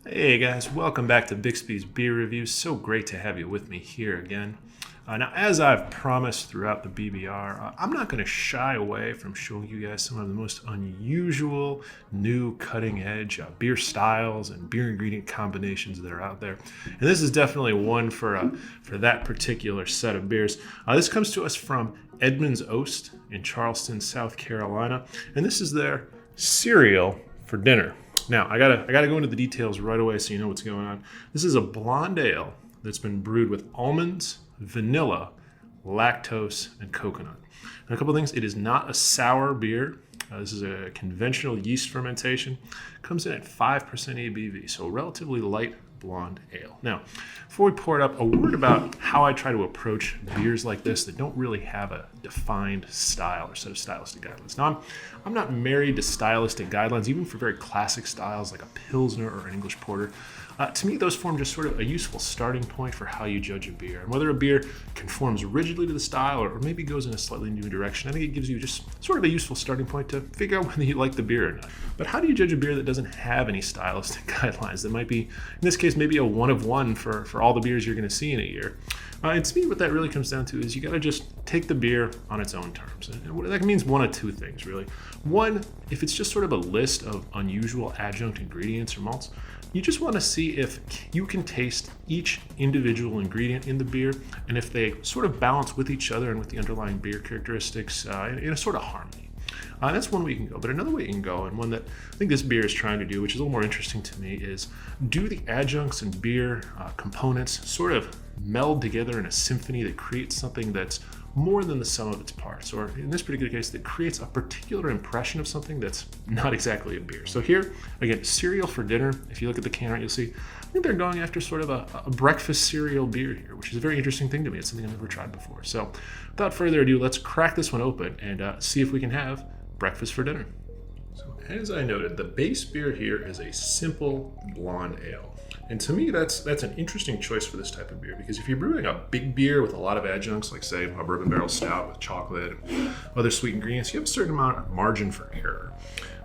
Hey guys, welcome back to Bixby's Beer Reviews. So great to have you with me here again. Now, as I've promised throughout the BBR, I'm not going to shy away from showing you guys some of the most unusual, new, cutting-edge beer styles and beer ingredient combinations that are out there. And this is definitely one for that particular set of beers. This comes to us from Edmund's Oast in Charleston, South Carolina, and this is their cereal for dinner. Now, I gotta go into the details right away so you know what's going on. This is a blonde ale that's been brewed with almonds, vanilla, lactose, and coconut. And a couple things, it is not a sour beer. This is a conventional yeast fermentation. Comes in at 5% ABV, so a relatively light blonde ale. Now, before we pour it up, a word about how I try to approach beers like this that don't really have a defined style or set of stylistic guidelines. Now, I'm not married to stylistic guidelines, even for very classic styles like a Pilsner or an English Porter. To me, those form just sort of a useful starting point for how you judge a beer. And whether a beer conforms rigidly to the style or maybe goes in a slightly new direction, I think it gives you just sort of a useful starting point to figure out whether you like the beer or not. But how do you judge a beer that doesn't have any stylistic guidelines? That might be, in this case, maybe a one of one for all the beers you're going to see in a year. And to me, what that really comes down to is you got to just take the beer on its own terms. And that means one of two things, really. One, if it's just sort of a list of unusual adjunct ingredients or malts, you just want to see if you can taste each individual ingredient in the beer and if they sort of balance with each other and with the underlying beer characteristics in a sort of harmony. That's one way you can go. But another way you can go, and one that I think this beer is trying to do, which is a little more interesting to me, is do the adjuncts and beer components sort of meld together in a symphony that creates something that's more than the sum of its parts, or in this particular case, that creates a particular impression of something that's not exactly a beer. So here, again, cereal for dinner. If you look at the can art, you'll see, I think they're going after sort of a breakfast cereal beer here, which is a very interesting thing to me. It's something I've never tried before. So without further ado, let's crack this one open and see if we can have breakfast for dinner. So as I noted, the base beer here is a simple blonde ale. And to me, that's an interesting choice for this type of beer, because if you're brewing a big beer with a lot of adjuncts, like say a bourbon barrel stout with chocolate and other sweet ingredients, you have a certain amount of margin for error.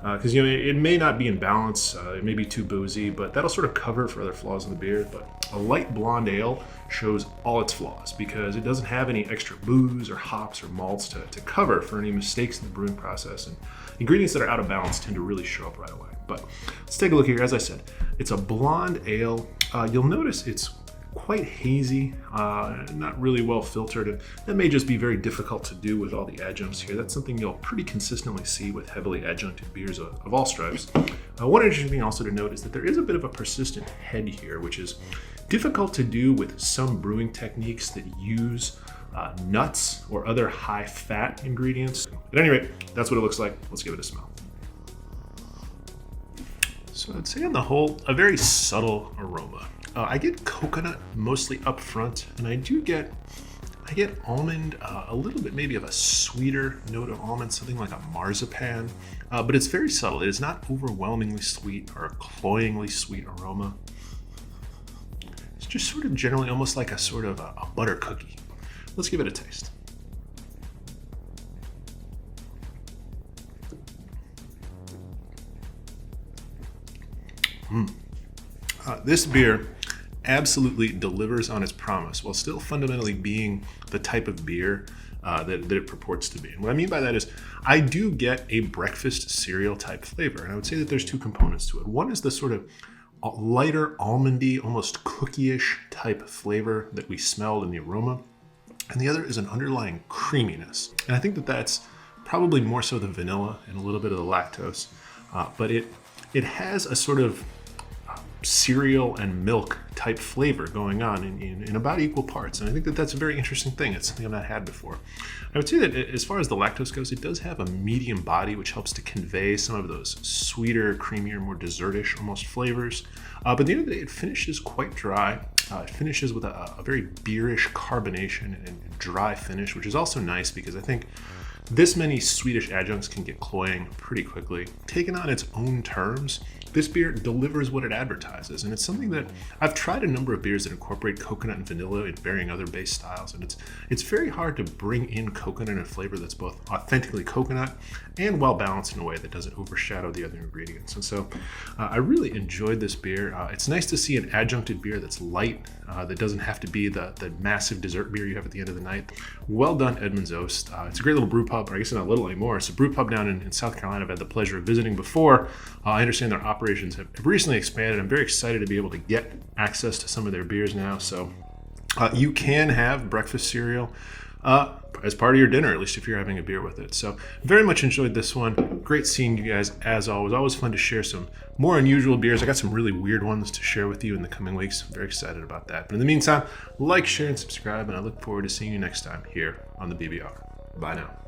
Because it may not be in balance, it may be too boozy, but that'll sort of cover for other flaws in the beer. But a light blonde ale shows all its flaws because it doesn't have any extra booze or hops or malts to cover for any mistakes in the brewing process. And ingredients that are out of balance tend to really show up right away. But let's take a look here. As I said, it's a blonde ale. You'll notice it's quite hazy, not really well filtered, and that may just be very difficult to do with all the adjuncts here. That's something you'll pretty consistently see with heavily adjuncted beers of all stripes. One interesting thing also to note is that there is a bit of a persistent head here, which is difficult to do with some brewing techniques that use nuts or other high-fat ingredients. At any rate, that's what it looks like. Let's give it a smell. So I'd say on the whole, a very subtle aroma. I get coconut mostly up front, and I get almond, a little bit maybe of a sweeter note of almond, something like a marzipan, but it's very subtle. It is not overwhelmingly sweet or a cloyingly sweet aroma. It's just sort of generally almost like a sort of a butter cookie. Let's give it a taste. This beer absolutely delivers on its promise while still fundamentally being the type of beer that it purports to be. And what I mean by that is I do get a breakfast cereal type flavor. And I would say that there's two components to it. One is the sort of lighter almondy, almost cookie-ish type flavor that we smelled in the aroma. And the other is an underlying creaminess. And I think that that's probably more so the vanilla and a little bit of the lactose. But it has a sort of cereal and milk type flavor going on in about equal parts. And I think that that's a very interesting thing. It's something I've not had before. I would say that as far as the lactose goes, it does have a medium body, which helps to convey some of those sweeter, creamier, more dessertish almost flavors. But at the end of the day, it finishes quite dry. It finishes with a very beerish carbonation and dry finish, which is also nice because I think this many Swedish adjuncts can get cloying pretty quickly. Taken on its own terms, this beer delivers what it advertises, and it's something that I've tried a number of beers that incorporate coconut and vanilla in varying other base styles, and it's very hard to bring in coconut and flavor that's both authentically coconut and well balanced in a way that doesn't overshadow the other ingredients. And so I really enjoyed this beer. It's nice to see an adjuncted beer that's light, that doesn't have to be the massive dessert beer you have at the end of the night. Well done, Edmund's Oast. It's a great little brew pub, or I guess not a little anymore. It's a brew pub down in South Carolina I've had the pleasure of visiting before. I understand their operations have recently expanded. I'm very excited to be able to get access to some of their beers now. So you can have breakfast cereal as part of your dinner, at least if you're having a beer with it. So very much enjoyed this one. Great seeing you guys as always. Always fun to share some more unusual beers. I got some really weird ones to share with you in the coming weeks. I'm very excited about that. But in the meantime, like, share, and subscribe, and I look forward to seeing you next time here on the BBR. Bye now.